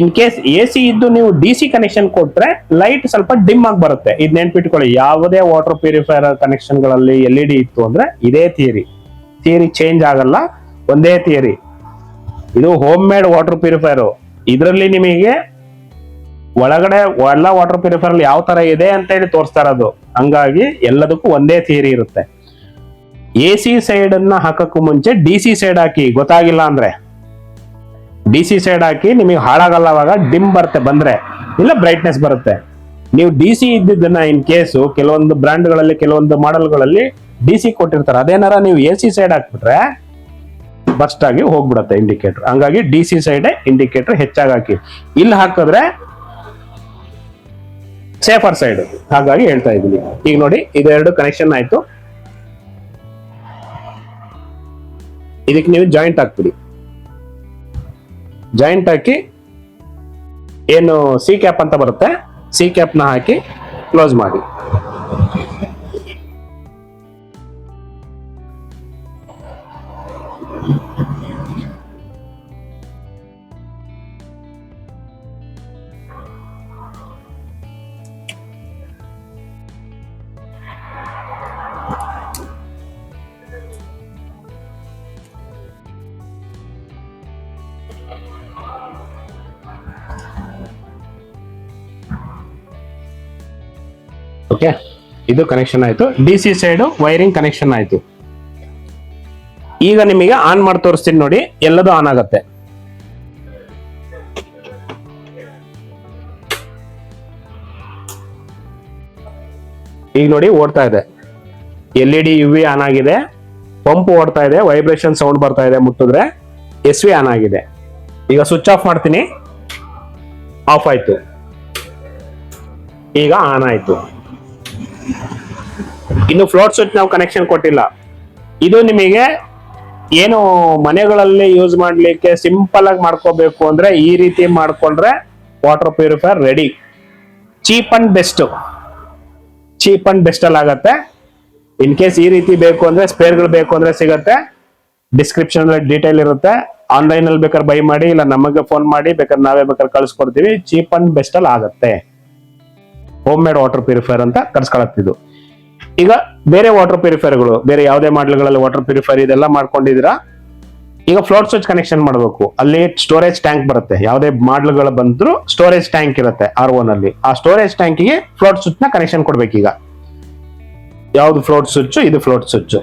ಇನ್ ಕೇಸ್ AC ಇದ್ದು ನೀವು DC ಕನೆಕ್ಷನ್ ಕೊಟ್ರೆ ಲೈಟ್ ಸ್ವಲ್ಪ ಡಿಮ್ ಆಗಿ ಬರುತ್ತೆ. ಇದ್ ನೆನ್ಪಿಟ್ಕೊಳ್ಳಿ. ಯಾವುದೇ ವಾಟರ್ ಪ್ಯೂರಿಫೈರ್ ಕನೆಕ್ಷನ್ ಗಳಲ್ಲಿ LED ಇತ್ತು ಅಂದ್ರೆ ಇದೇ ಥಿಯರಿ ಚೇಂಜ್ ಆಗಲ್ಲ, ಒಂದೇ ಥಿಯರಿ. ಇದು ಹೋಮ್ ಮೇಡ್ ವಾಟರ್ ಪ್ಯೂರಿಫೈರ್. ಇದರಲ್ಲಿ ನಿಮಗೆ ಒಳಗಡೆ ಎಲ್ಲ ವಾಟರ್ ಪ್ಯೂರಿಫೈರ್ ಯಾವ ತರ ಇದೆ ಅಂತ ಹೇಳಿ ತೋರಿಸ್ತಾ ಇರೋದು. ಹಂಗಾಗಿ ಎಲ್ಲದಕ್ಕೂ ಒಂದೇ ಥಿಯರಿ ಇರುತ್ತೆ. AC ಸೈಡ್ ಅನ್ನ ಹಾಕಕ್ಕೂ ಮುಂಚೆ DC ಸೈಡ್ ಹಾಕಿ. ಗೊತ್ತಾಗಿಲ್ಲ ಅಂದ್ರೆ DC ಸೈಡ್ ಹಾಕಿ, ನಿಮಗೆ ಹಾಳಾಗಲ್ಲ. ಅವಾಗ ಡಿಮ್ ಬರುತ್ತೆ ಬಂದ್ರೆ, ಇಲ್ಲ ಬ್ರೈಟ್ನೆಸ್ ಬರುತ್ತೆ. ನೀವು DC ಇದ್ದಿದ್ದನ್ನ ಇನ್ ಕೇಸು ಕೆಲವೊಂದು ಬ್ರ್ಯಾಂಡ್ಗಳಲ್ಲಿ ಕೆಲವೊಂದು ಮಾಡೆಲ್ಗಳಲ್ಲಿ DC ಕೊಟ್ಟಿರ್ತಾರೆ, ಅದೇನಾರ ನೀವು AC ಸೈಡ್ ಹಾಕ್ಬಿಟ್ರೆ ಬಸ್ಟ್ ಆಗಿ ಹೋಗ್ಬಿಡುತ್ತೆ ಇಂಡಿಕೇಟರ್. ಹಂಗಾಗಿ DC ಸೈಡ್ ಇಂಡಿಕೇಟರ್ ಹೆಚ್ಚಾಗಿ ಹಾಕಿ. ಇಲ್ಲಿ ಹಾಕಿದ್ರೆ ಸೇಫರ್ ಸೈಡ್. ಹಾಗಾಗಿ ಹೇಳ್ತಾ ಇದ್ದೀನಿ. ಈಗ ನೋಡಿ, ಇದೆರಡು ಕನೆಕ್ಷನ್ ಆಯ್ತು. ಇದಕ್ಕೆ ನೀವು ಜಾಯಿಂಟ್ ಹಾಕ್ಬಿಡಿ. ಜಾಯಿಂಟ್ ಹಾಕಿ ಏನು ಸಿ ಕ್ಯಾಪ್ ಅಂತ ಬರುತ್ತೆ, ಸಿ ಕ್ಯಾಪ್ನ ಹಾಕಿ ಕ್ಲೋಸ್ ಮಾಡಿ. ಓಕೆ, ಇದು ಕನೆಕ್ಷನ್ ಆಯ್ತು. DC ಸೈಡ್ ವೈರಿಂಗ್ ಕನೆಕ್ಷನ್ ಆಯ್ತು. ಈಗ ನಿಮಗೆ ಆನ್ ಮಾಡಿ ತೋರಿಸ್ತೀನಿ ನೋಡಿ, ಎಲ್ಲದೂ ಆನ್ ಆಗತ್ತೆ. ಈಗ ನೋಡಿ ಓಡ್ತಾ ಇದೆ, LED UV ಆನ್ ಆಗಿದೆ, ಪಂಪ್ ಓಡ್ತಾ ಇದೆ, ವೈಬ್ರೇಷನ್ ಸೌಂಡ್ ಬರ್ತಾ ಇದೆ, ಮುಟ್ಟಿದ್ರೆ SV ಆನ್ ಆಗಿದೆ. ಈಗ ಸ್ವಿಚ್ ಆಫ್ ಮಾಡ್ತೀನಿ, ಆಫ್ ಆಯ್ತು. ಈಗ ಆನ್ ಆಯ್ತು. ಇನ್ನು ಫ್ಲೋಟ್ ಸ್ವಿಚ್ ನಾವು ಕನೆಕ್ಷನ್ ಕೊಟ್ಟಿಲ್ಲ. ಇದು ನಿಮಗೆ ಏನು ಮನೆಗಳಲ್ಲಿ ಯೂಸ್ ಮಾಡ್ಲಿಕ್ಕೆ ಸಿಂಪಲ್ ಆಗಿ ಮಾಡ್ಕೋಬೇಕು ಅಂದ್ರೆ ಈ ರೀತಿ ಮಾಡ್ಕೊಂಡ್ರೆ water purifier ready. Cheap and best, cheap and best ಅಲ್ಲಿ ಆಗತ್ತೆ. ಇನ್ ಕೇಸ್ ಈ ರೀತಿ ಬೇಕು ಅಂದ್ರೆ ಸ್ಪೇರ್ಗಳು ಬೇಕು ಅಂದ್ರೆ ಸಿಗತ್ತೆ, ಡಿಸ್ಕ್ರಿಪ್ಷನ್ ಅಲ್ಲಿ ಡೀಟೇಲ್ ಇರುತ್ತೆ. ಆನ್ಲೈನ್ ಅಲ್ಲಿ ಬೇಕಾದ್ರೆ ಬೈ ಮಾಡಿ, ಇಲ್ಲ ನಮಗೆ ಫೋನ್ ಮಾಡಿ, ಬೇಕಾದ್ರೆ ನಾವೇ ಬೇಕಾದ್ರೆ ಕಳ್ಸಿಕೊಡ್ತೀವಿ. ಚೀಪ್ ಅಂಡ್ ಬೆಸ್ಟ್ ಅಲ್ಲಿ ಆಗತ್ತೆ. ಹೋಮ್ ಮೇಡ್ ವಾಟರ್ ಪ್ಯೂರಿಫೈಯರ್ ಅಂತ ಕರ್ಸ್ಕೊಳತ್ತಿದ್ದು. ಈಗ ಬೇರೆ ವಾಟರ್ ಪ್ಯೂರಿಫೈಯರ್ಗಳು, ಬೇರೆ ಯಾವುದೇ ಮಾಡ್ಲ್ಗಳಲ್ಲಿ ವಾಟರ್ ಪ್ಯೂರಿಫೈಯರ್ ಇದೆಲ್ಲ ಮಾಡ್ಕೊಂಡಿದ್ದೀರಾ. ಈಗ ಫ್ಲೋಟ್ ಸ್ವಿಚ್ ಕನೆಕ್ಷನ್ ಮಾಡಬೇಕು. ಅಲ್ಲಿ ಸ್ಟೋರೇಜ್ ಟ್ಯಾಂಕ್ ಬರುತ್ತೆ, ಯಾವುದೇ ಮಾಡ್ಲ್ಗಳು ಬಂದ್ರು ಸ್ಟೋರೇಜ್ ಟ್ಯಾಂಕ್ ಇರುತ್ತೆ R1 ನಲ್ಲಿ. ಆ ಸ್ಟೋರೇಜ್ ಟ್ಯಾಂಕಿಗೆ ಫ್ಲೋಟ್ ಸ್ವಿಚ್ ನ ಕನೆಕ್ಷನ್ ಕೊಡ್ಬೇಕು. ಈಗ ಯಾವ್ದು ಫ್ಲೋಟ್ ಸ್ವಿಚ್? ಇದು ಫ್ಲೋಟ್ ಸ್ವಿಚ್.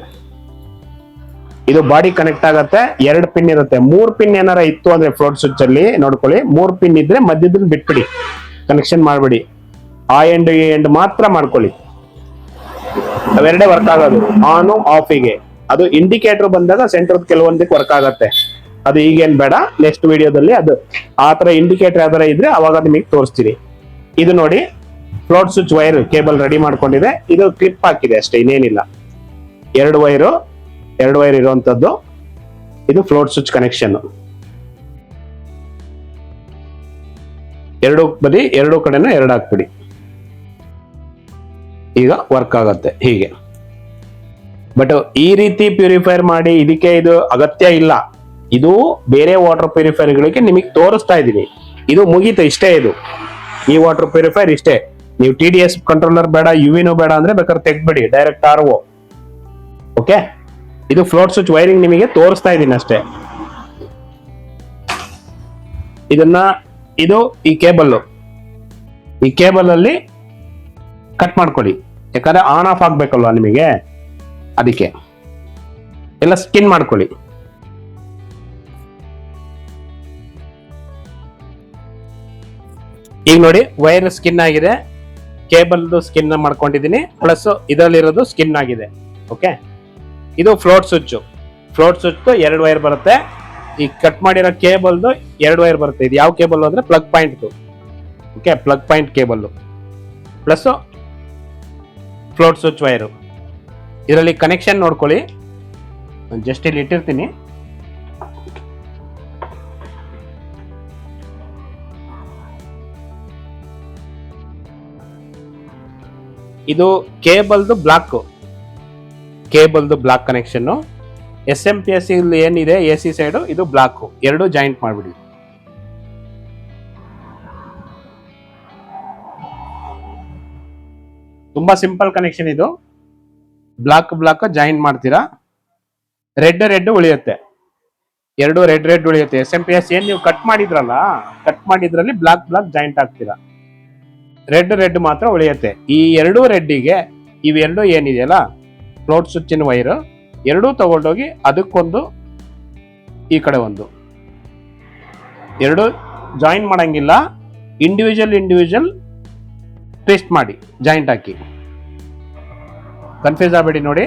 ಇದು ಬಾಡಿ ಕನೆಕ್ಟ್ ಆಗತ್ತೆ. 2 ಪಿನ್ ಇರುತ್ತೆ. 3 ಪಿನ್ ಏನಾರ ಇತ್ತು ಅಂದ್ರೆ ಫ್ಲೋಟ್ ಸ್ವಿಚ್ ಅಲ್ಲಿ ನೋಡ್ಕೊಳ್ಳಿ. 3 ಪಿನ್ ಇದ್ರೆ ಮಧ್ಯದಲ್ಲಿ ಬಿಟ್ಬಿಡಿ, ಕನೆಕ್ಷನ್ ಮಾಡ್ಬಿಡಿ. ಆ ಎಂಡ್ ಈ ಎಂಡ್ ಮಾತ್ರ ಮಾಡ್ಕೊಳ್ಳಿ. ಅವೆರಡೇ ವರ್ಕ್ ಆಗೋದು, ಆನ್ ಆಫಿಗೆ. ಅದು ಇಂಡಿಕೇಟರ್ ಬಂದಾಗ ಸೆಂಟರ್ ಕೆಲವೊಂದಕ್ಕೆ ವರ್ಕ್ ಆಗತ್ತೆ. ಅದು ಈಗೇನ್ ಬೇಡ, ನೆಕ್ಸ್ಟ್ ವಿಡಿಯೋದಲ್ಲಿ ಅದು ಆ ತರ ಇಂಡಿಕೇಟರ್ ಯಾವ್ದಾರ ಇದ್ರೆ ಅವಾಗ ನಿಮಗೆ ತೋರಿಸ್ತೀನಿ. ಇದು ನೋಡಿ, float switch wire cable ready ಮಾಡ್ಕೊಂಡಿದೆ. ಇದು ಕ್ಲಿಪ್ ಹಾಕಿದೆ ಅಷ್ಟೇ, ಇನ್ನೇನಿಲ್ಲ. 2 ವೈರ್ ಇರುವಂತದ್ದು. ಇದು ಫ್ಲೋಟ್ ಸ್ವಿಚ್ ಕನೆಕ್ಷನ್. 2 ಬದಿ 2 ಕಡೆನೂ 2 ಹಾಕ್ಬಿಡಿ. ಈಗ ವರ್ಕ್ ಆಗತ್ತೆ ಹೀಗೆ. ಬಟ್ ಈ ರೀತಿ ಪ್ಯೂರಿಫೈರ್ ಮಾಡಿ ಇದಕ್ಕೆ ಇದು ಅಗತ್ಯ ಇಲ್ಲ. ಇದು ಬೇರೆ ವಾಟರ್ ಪ್ಯೂರಿಫೈರ್ ಗಳಿಗೆ ನಿಮಗೆ ತೋರಿಸ್ತಾ ಇದೀನಿ. ಇದು ಮುಗೀತು, ಇಷ್ಟೇ. ಇದು ಈ ವಾಟರ್ ಪ್ಯೂರಿಫೈರ್ ಇಷ್ಟೇ. ನೀವು TDS ಕಂಟ್ರೋಲರ್ ಬೇಡ, UVನೂ ಬೇಡ ಅಂದ್ರೆ ಬೇಕಾದ್ರೆ ತೆಗ್ಬಿಡಿ, ಡೈರೆಕ್ಟ್ RO. ಓಕೆ, ಇದು ಫ್ಲೋಟ್ ಸ್ವಿಚ್ ವೈರಿಂಗ್ ನಿಮಗೆ ತೋರಿಸ್ತಾ ಇದೀನಿ ಅಷ್ಟೇ. ಇದು ಈ ಕೇಬಲ್ ಅಲ್ಲಿ ಕಟ್ ಮಾಡ್ಕೊಳ್ಳಿ, ಯಾಕಂದ್ರೆ ಆನ್ ಆಫ್ ಆಗ್ಬೇಕಲ್ವಾ ನಿಮಗೆ, ಅದಕ್ಕೆ ಎಲ್ಲ ಸ್ಕಿನ್ ಮಾಡ್ಕೊಳ್ಳಿ. ಈಗ ನೋಡಿ, ವೈರ್ ಸ್ಕಿನ್ ಆಗಿದೆ, ಕೇಬಲ್ ಸ್ಕಿನ್ ಮಾಡ್ಕೊಂಡಿದ್ದೀನಿ, ಪ್ಲಸ್ ಇದರಲ್ಲಿರೋದು ಸ್ಕಿನ್ ಆಗಿದೆ. ಓಕೆ, ಇದು ಫ್ಲೋಟ್ ಸ್ವಿಚ್. 2 ವೈರ್ ಬರುತ್ತೆ. ಈ ಕಟ್ ಮಾಡಿರೋ ಕೇಬಲ್ದು 2 ವೈರ್ ಬರುತ್ತೆ. ಇದು ಯಾವ ಕೇಬಲ್ ಅಂದ್ರೆ plug point. Okay, plug point cable plus float switch wire. ಇದರಲ್ಲಿ ಕನೆಕ್ಷನ್ ನೋಡ್ಕೊಳ್ಳಿ, ಜಸ್ಟ್ ಇಲ್ಲಿ ಇಟ್ಟಿರ್ತೀನಿ. ಇದು ಕೇಬಲ್ದು ಬ್ಲಾಕ್ ಕನೆಕ್ಷನ್. SMPS ಇಲ್ಲಿ ಏನಿದೆ AC ಸೈಡ್, ಇದು ಬ್ಲಾಕ್. 2 ಜಾಯಿಂಟ್ ಮಾಡ್ಬಿಡಿ. ತುಂಬಾ ಸಿಂಪಲ್ ಕನೆಕ್ಷನ್ ಇದು. ಬ್ಲಾಕ್ ಜಾಯಿನ್ ಮಾಡ್ತೀರಾ, ರೆಡ್ ಉಳಿಯುತ್ತೆ. 2 ರೆಡ್ ಉಳಿಯುತ್ತೆ. SMPS ಏನ್ ನೀವು ಕಟ್ ಮಾಡಿದ್ರಲ್ಲಿ ಬ್ಲಾಕ್ ಜಾಯಿಂಟ್ ಆಗ್ತೀರಾ, ರೆಡ್ ಮಾತ್ರ ಉಳಿಯುತ್ತೆ. ಈ 2 ರೆಡ್ಡಿಗೆ ಇವೆರಡು ಏನಿದೆಯಲ್ಲ ಫ್ಲೋಟ್ ಸ್ವಿಚ್ಚಿನ ವೈರ್, 2 ತಗೊಂಡೋಗಿ ಅದಕ್ಕೊಂದು, ಈ ಕಡೆ ಒಂದು, 2 ಜಾಯಿನ್ ಮಾಡಂಗಿಲ್ಲ. ಇಂಡಿವಿಜುವಲ್ ಟ್ವಿಸ್ಟ್ ಮಾಡಿ ಜಾಯಿಂಟ್ ಹಾಕಿ. ಕನ್ಫ್ಯೂಸ್ ಆಗಬೇಡಿ. ನೋಡಿ,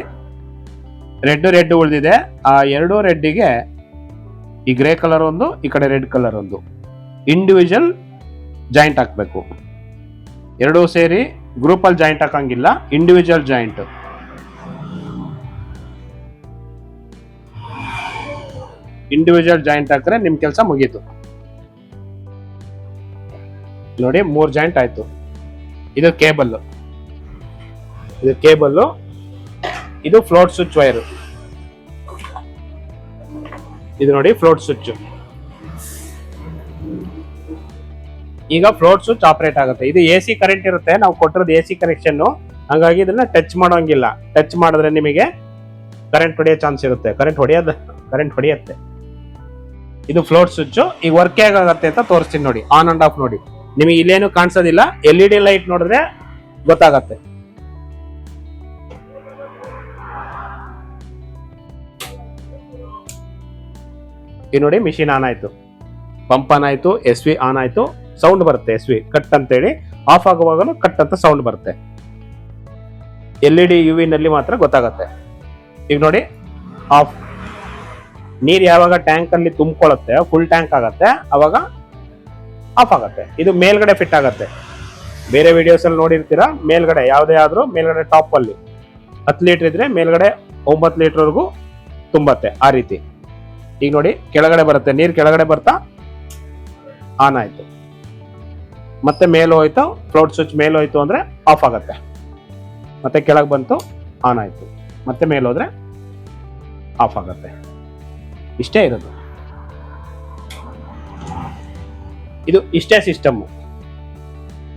ರೆಡ್ ಉಳಿದಿದೆ. ಆ 2 ರೆಡ್ಡಿಗೆ ಈ ಗ್ರೇ ಕಲರ್ ಒಂದು, ಈ ಕಡೆ ರೆಡ್ ಕಲರ್ ಒಂದು, ಇಂಡಿವಿಜುವಲ್ ಜಾಯಿಂಟ್ ಹಾಕ್ಬೇಕು. 2 ಸೇರಿ ಗ್ರೂಪಲ್ಲಿ ಜಾಯಿಂಟ್ ಹಾಕಂಗಿಲ್ಲ, ಇಂಡಿವಿಜುವಲ್ ಜಾಯಿಂಟ್. ಹಾಕಿದ್ರೆ ನಿಮ್ ಕೆಲಸ ಮುಗೀತು. ನೋಡಿ 3 ಜಾಯಿಂಟ್ ಆಯ್ತು. ಇದು ಕೇಬಲ್, ಇದು ಫ್ಲೋಟ್ ಸ್ವಿಚ್ ವೈರ್. ಇದು ನೋಡಿ ಫ್ಲೋಟ್ ಸ್ವಿಚ್. ಈಗ ಫ್ಲೋಟ್ ಸ್ವಿಚ್ ಆಪರೇಟ್ ಆಗುತ್ತೆ. ಇದು AC ಕರೆಂಟ್ ಇರುತ್ತೆ, ನಾವು ಕೊಟ್ಟಿರೋದು AC ಕನೆಕ್ಷನ್, ಹಂಗಾಗಿ ಇದನ್ನ ಟಚ್ ಮಾಡೋಂಗಿಲ್ಲ. ಟಚ್ ಮಾಡಿದ್ರೆ ನಿಮಗೆ ಕರೆಂಟ್ ಹೊಡೆಯೋ ಚಾನ್ಸ್ ಇರುತ್ತೆ. ಕರೆಂಟ್ ಹೊಡೆಯುತ್ತೆ. ಇದು ಫ್ಲೋಟ್ ಸ್ವಿಚ್. ಈಗ ವರ್ಕ್ ಹೇಗಾಗತ್ತೆ ಅಂತ ತೋರಿಸ್ತೀನಿ ನೋಡಿ. ಆನ್ ಅಂಡ್ ಆಫ್ ನೋಡಿ, ನಿಮಗೆ ಇಲ್ಲೇನು ಕಾಣಿಸೋದಿಲ್ಲ. LED ಲೈಟ್ ನೋಡಿದ್ರೆ ಗೊತ್ತಾಗತ್ತೆ. ಈ ನೋಡಿ ಮಿಷಿನ್ ಆನ್ ಆಯ್ತು, ಪಂಪ್ ಆನ್ ಆಯ್ತು, SV ಆನ್ ಆಯ್ತು. ಸೌಂಡ್ ಬರುತ್ತೆ, SV ಕಟ್ ಅಂತೇಳಿ. ಆಫ್ ಆಗುವಾಗಲೂ ಕಟ್ ಅಂತ ಸೌಂಡ್ ಬರುತ್ತೆ. LED UV ನಲ್ಲಿ ಮಾತ್ರ ಗೊತ್ತಾಗತ್ತೆ. ಈಗ ನೋಡಿ ಆಫ್. ನೀರು ಯಾವಾಗ ಟ್ಯಾಂಕ್ ಅಲ್ಲಿ ತುಂಬಿಕೊಳ್ಳುತ್ತೆ, ಫುಲ್ ಟ್ಯಾಂಕ್ ಆಗತ್ತೆ, ಅವಾಗ ಆಫ್ ಆಗತ್ತೆ. ಇದು ಮೇಲ್ಗಡೆ ಫಿಟ್ ಆಗತ್ತೆ. ಬೇರೆ ವಿಡಿಯೋಸ್ ಅಲ್ಲಿ ನೋಡಿರ್ತೀರಾ, ಮೇಲ್ಗಡೆ ಯಾವುದೇ ಆದ್ರೂ ಮೇಲ್ಗಡೆ ಟಾಪ್ ಅಲ್ಲಿ 10 ಲೀಟರ್ ಇದ್ರೆ ಮೇಲ್ಗಡೆ 9 ಲೀಟರ್ ವರೆಗೂ ತುಂಬತ್ತೆ, ಆ ರೀತಿ. ಈಗ ನೋಡಿ ಕೆಳಗಡೆ ಬರುತ್ತೆ, ನೀರು ಕೆಳಗಡೆ ಬರ್ತಾ ಆನ್ ಆಯ್ತು. ಮತ್ತೆ ಮೇಲ್ ಹೋಯ್ತು, ಫ್ಲೋಟ್ ಸ್ವಿಚ್ ಮೇಲ್ ಹೋಯ್ತು ಅಂದ್ರೆ ಆಫ್ ಆಗತ್ತೆ. ಮತ್ತೆ ಕೆಳಗೆ ಬಂತು, ಆನ್ ಆಯ್ತು. ಮತ್ತೆ ಮೇಲ್ ಹೋದ್ರೆ ಆಫ್ ಆಗತ್ತೆ. ಇಷ್ಟೇ ಇರೋದು. ಇದು ಇಷ್ಟೇ ಸಿಸ್ಟಮ್.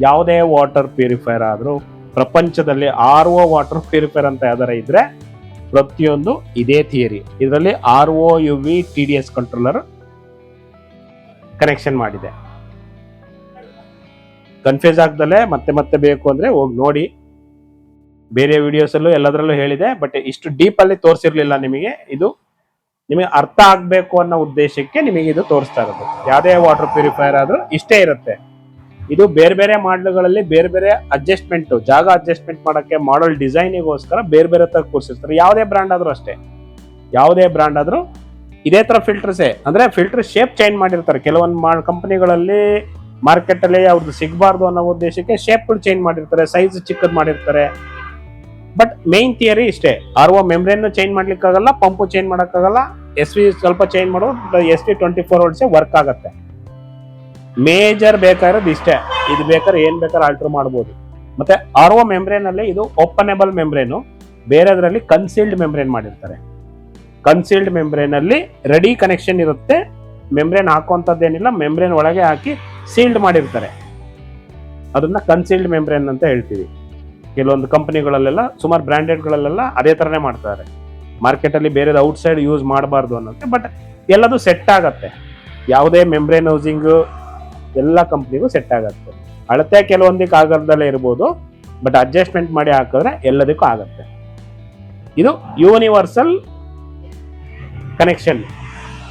ಯಾವುದೇ ವಾಟರ್ ಪ್ಯೂರಿಫೈರ್ ಆದ್ರೂ ಪ್ರಪಂಚದಲ್ಲಿ RO ವಾಟರ್ ಪ್ಯೂರಿಫೈರ್ ಅಂತ ಯಾವ್ದಾರ ಇದ್ರೆ ಪ್ರತಿಯೊಂದು ಇದೇ ಥಿಯರಿ. ಇದರಲ್ಲಿ RO UV TDS controller connection ಮಾಡಿದೆ. ಕನ್ಫ್ಯೂಸ್ ಆಗ್ದಲೆ ಮತ್ತೆ ಬೇಕು ಅಂದ್ರೆ ಹೋಗಿ ನೋಡಿ. ಬೇರೆ ವಿಡಿಯೋಸ್ ಅಲ್ಲೂ ಎಲ್ಲದರಲ್ಲೂ ಹೇಳಿದೆ, ಬಟ್ ಇಷ್ಟು ಡೀಪ್ ಅಲ್ಲಿ ತೋರಿಸಿರ್ಲಿಲ್ಲ ನಿಮಗೆ. ಇದು ನಿಮಗೆ ಅರ್ಥ ಆಗ್ಬೇಕು ಅನ್ನೋ ಉದ್ದೇಶಕ್ಕೆ ನಿಮಗೆ ಇದು ತೋರಿಸ್ತಾ ಇರೋದು. ಯಾವುದೇ ವಾಟರ್ ಪ್ಯೂರಿಫೈರ್ ಆದ್ರೂ ಇಷ್ಟೇ ಇರುತ್ತೆ. ಇದು ಬೇರೆ ಮಾಡಲ್ಗಳಲ್ಲಿ ಬೇರೆ ಅಡ್ಜಸ್ಟ್ಮೆಂಟ್, ಜಾಗ ಅಡ್ಜಸ್ಟ್ಮೆಂಟ್ ಮಾಡಕ್ಕೆ, ಮಾಡಲ್ ಡಿಸೈನಿಗೋಸ್ಕರ ಬೇರೆ ತರ ಕೂರಿಸಿರ್ತಾರೆ. ಯಾವುದೇ ಬ್ರಾಂಡ್ ಆದ್ರೂ ಅಷ್ಟೇ, ಯಾವುದೇ ಬ್ರಾಂಡ್ ಆದ್ರೂ ಇದೇ ತರ ಫಿಲ್ಟರ್ಸೇ. ಅಂದ್ರೆ ಫಿಲ್ಟರ್ ಶೇಪ್ ಚೇಂಜ್ ಮಾಡಿರ್ತಾರೆ. ಕೆಲವೊಂದು ಕಂಪನಿಗಳಲ್ಲಿ ಮಾರ್ಕೆಟ್ ಅಲ್ಲಿ ಅವ್ರದ್ದು ಸಿಗಬಾರ್ದು ಅನ್ನೋ ಉದ್ದೇಶಕ್ಕೆ ಶೇಪ್ಗಳು ಚೇಂಜ್ ಮಾಡಿರ್ತಾರೆ, ಸೈಜ್ ಚಿಕ್ಕದ್ ಮಾಡಿರ್ತಾರೆ. ಬಟ್ ಮೇನ್ ಥಿಯರಿ ಇಷ್ಟೇ. RO ಮೆಮ್ರೇನ್ ಚೇಂಜ್ ಮಾಡ್ಲಿಕ್ಕಾಗಲ್ಲ, ಪಂಪು ಚೇಂಜ್ ಮಾಡೋಕ್ಕಾಗಲ್ಲ. SV ಸ್ವಲ್ಪ ಚೇಂಜ್ ಮಾಡೋದು, SV 24 hours ವರ್ಕ್ ಆಗತ್ತೆ. ಮೇಜರ್ ಬೇಕಾಗಿರೋದು ಇಷ್ಟೇ. ಇದು ಬೇಕಾದ್ರೆ ಏನ್ ಬೇಕಾದ್ರೆ ಆಲ್ಟರ್ ಮಾಡಬಹುದು. ಮತ್ತೆ RO ಮೆಮ್ರೇನ್ ಅಲ್ಲಿ ಇದು ಓಪನೇಬಲ್ ಮೆಮ್ರೇನು, ಬೇರೆದ್ರಲ್ಲಿ ಕನ್ಸೀಲ್ಡ್ ಮೆಮ್ರೇನ್ ಮಾಡಿರ್ತಾರೆ. ಕನ್ಸೀಲ್ಡ್ ಮೆಮ್ರೇನ್ ಅಲ್ಲಿ ರೆಡಿ ಕನೆಕ್ಷನ್ ಇರುತ್ತೆ, ಮೆಮ್ರೇನ್ ಹಾಕುವಂತದ್ದೇನಿಲ್ಲ, ಮೆಮ್ರೇನ್ ಒಳಗೆ ಹಾಕಿ ಸೀಲ್ಡ್ ಮಾಡಿರ್ತಾರೆ. ಅದನ್ನ ಕನ್ಸೀಲ್ಡ್ ಮೆಮ್ರೇನ್ ಅಂತ ಹೇಳ್ತೀವಿ. ಕೆಲವೊಂದು ಕಂಪನಿಗಳಲ್ಲೆಲ್ಲ, ಸುಮಾರು ಬ್ರಾಂಡೆಡ್ಗಳಲ್ಲೆಲ್ಲ ಅದೇ ತರನೇ ಮಾಡ್ತಾರೆ. ಮಾರ್ಕೆಟ್ ಅಲ್ಲಿ ಬೇರೆ ಔಟ್ ಸೈಡ್ ಯೂಸ್ ಮಾಡಬಾರ್ದು ಅನ್ನೋಕ್ಕೆ. ಬಟ್ ಎಲ್ಲದು ಸೆಟ್ ಆಗತ್ತೆ. ಯಾವುದೇ ಮೆಮ್ರೇನ್ ಹೌಸಿಂಗ್ ಎಲ್ಲ ಕಂಪ್ನಿಗೂ ಸೆಟ್ ಆಗತ್ತೆ. ಅಳತೆ ಕೆಲವೊಂದಕ್ಕೆ ಆಗದಲ್ಲೇ ಇರ್ಬೋದು, ಬಟ್ ಅಡ್ಜಸ್ಟ್ಮೆಂಟ್ ಮಾಡಿ ಹಾಕಿದ್ರೆ ಎಲ್ಲದಕ್ಕೂ ಆಗತ್ತೆ. ಇದು ಯೂನಿವರ್ಸಲ್ ಕನೆಕ್ಷನ್.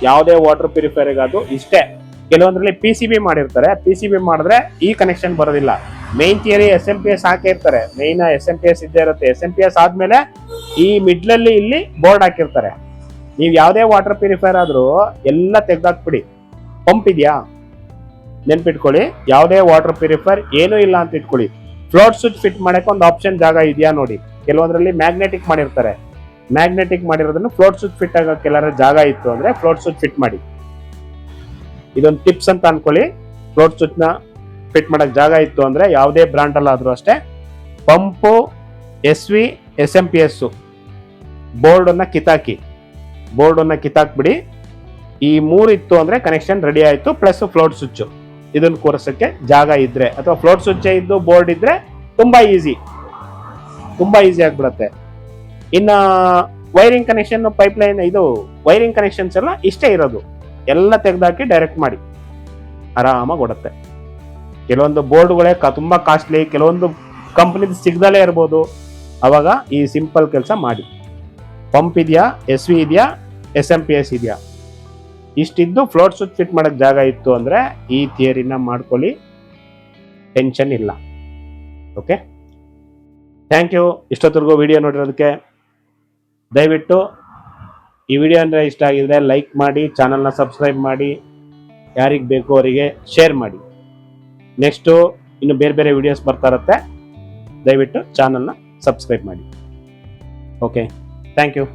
ಯಾವುದೇ ವಾಟರ್ ಪ್ಯೂರಿಫೈರ್ಗಾದ್ರು ಇಷ್ಟೇ. ಕೆಲವೊಂದ್ರಲ್ಲಿ PCB ಮಾಡಿರ್ತಾರೆ, PCB ಮಾಡಿದ್ರೆ ಈ ಕನೆಕ್ಷನ್ ಬರೋದಿಲ್ಲ. ಮೇನ್ ಥಿಯರಿ SMPS ಹಾಕಿರ್ತಾರೆ, ಮೇನ್ SMPS ಇದ್ದೇ ಇರುತ್ತೆ. SMPS ಆದ್ಮೇಲೆ ಈ ಮಿಡ್ಲಲ್ಲಿ ಇಲ್ಲಿ ಬೋರ್ಡ್ ಹಾಕಿರ್ತಾರೆ. ನೀವು ಯಾವುದೇ ವಾಟರ್ ಪ್ಯೂರಿಫೈರ್ ಆದ್ರೂ ಎಲ್ಲ ತೆಗ್ದಾಕ್ಬಿಡಿ. ಪಂಪ್ ಇದೆಯಾ ನೆನ್ಪಿಟ್ಕೊಳ್ಳಿ. ಯಾವುದೇ ವಾಟರ್ ಪ್ಯೂರಿಫೈರ್ ಏನೂ ಇಲ್ಲ ಅಂತ ಇಟ್ಕೊಳ್ಳಿ. ಫ್ಲೋಟ್ ಸ್ವಿಚ್ ಫಿಟ್ ಮಾಡಕ್ಕೆ ಒಂದು ಆಪ್ಷನ್ ಜಾಗ ಇದೆಯಾ ನೋಡಿ. ಕೆಲವೊಂದ್ರಲ್ಲಿ ಮ್ಯಾಗ್ನೆಟಿಕ್ ಮಾಡಿರ್ತಾರೆ. ಮ್ಯಾಗ್ನೆಟಿಕ್ ಮಾಡಿರೋದನ್ನು ಫ್ಲೋಟ್ ಸ್ವಿಚ್ ಫಿಟ್ ಆಗಕ್ಕೆ ಎಲ್ಲರ ಜಾಗ ಇತ್ತು ಅಂದ್ರೆ ಫ್ಲೋಟ್ ಸ್ವಿಚ್ ಫಿಟ್ ಮಾಡಿ. ಇದೊಂದು ಟಿಪ್ಸ್ ಅಂತ ಅನ್ಕೊಳ್ಳಿ. ಫ್ಲೋಟ್ ಸ್ವಿಚ್ ನ ಫಿಟ್ ಮಾಡಕ್ ಜಾಗ ಇತ್ತು ಅಂದ್ರೆ ಯಾವುದೇ ಬ್ರಾಂಡ್ ಅಲ್ಲಾದ್ರೂ ಅಷ್ಟೇ, ಪಂಪು, SV, SMPS ಬೋರ್ಡ್ ಅನ್ನ ಕಿತ್ತಾಕ್ಬಿಡಿ. ಈ 3 ಇತ್ತು ಅಂದ್ರೆ ಕನೆಕ್ಷನ್ ರೆಡಿ ಆಯ್ತು. ಪ್ಲಸ್ ಫ್ಲೋಟ್ ಸ್ವಿಚ್ ಇದನ್ನ ಕೂರಿಸಕ್ಕೆ ಜಾಗ ಇದ್ರೆ, ಅಥವಾ ಫ್ಲೋಟ್ ಸ್ವಿಚ್ ಇದ್ದು ಬೋರ್ಡ್ ಇದ್ರೆ ತುಂಬಾ ಈಸಿ ಆಗ್ಬಿಡತ್ತೆ. ಇನ್ನ ವೈರಿಂಗ್ ಕನೆಕ್ಷನ್, ಪೈಪ್ಲೈನ್, ಇದು ವೈರಿಂಗ್ ಕನೆಕ್ಷನ್ಸ್ ಎಲ್ಲ ಇಷ್ಟೇ ಇರೋದು. ಎಲ್ಲ ತೆಗೆದಾಕಿ ಡೈರೆಕ್ಟ್ ಮಾಡಿ ಆರಾಮಾಗಿ ಓಡುತ್ತೆ. ಕೆಲವೊಂದು ಬೋರ್ಡ್ಗಳೇ ತುಂಬಾ ಕಾಸ್ಟ್ಲಿ, ಕೆಲವೊಂದು ಕಂಪನಿದು ಸಿಗದಲ್ಲೇ ಇರ್ಬೋದು. ಅವಾಗ ಈ ಸಿಂಪಲ್ ಕೆಲಸ ಮಾಡಿ. ಪಂಪ್ ಇದೆಯಾ, SV ಇದೆಯಾ, SMPS ಇದೆಯಾ, ಇಷ್ಟಿದ್ದು ಫ್ಲೋಟ್ ಸ್ವಿಚ್ ಫಿಟ್ ಮಾಡಕ್ ಜಾಗ ಇತ್ತು ಅಂದ್ರೆ ಈ ಥಿಯರಿನ ಮಾಡ್ಕೊಳ್ಳಿ, ಟೆನ್ಷನ್ ಇಲ್ಲ. Okay, thank you. ಇಷ್ಟೊತ್ತರೆಗೂ ವಿಡಿಯೋ ನೋಡಿರೋದಕ್ಕೆ. ದಯವಿಟ್ಟು ಈ ವಿಡಿಯೋ ಅಂದರೆ ಇಷ್ಟ ಆಗಿದ್ರೆ ಲೈಕ್ ಮಾಡಿ, ಚಾನಲ್ನ ಸಬ್ಸ್ಕ್ರೈಬ್ ಮಾಡಿ, ಯಾರಿಗೆ ಬೇಕು ಅವರಿಗೆ ಶೇರ್ ಮಾಡಿ. ನೆಕ್ಸ್ಟು ಇನ್ನು ಬೇರೆ ವಿಡಿಯೋಸ್ ಬರ್ತಾ ಇರುತ್ತೆ. ದಯವಿಟ್ಟು ಚಾನಲ್ನ ಸಬ್ಸ್ಕ್ರೈಬ್ ಮಾಡಿ. Okay, thank you.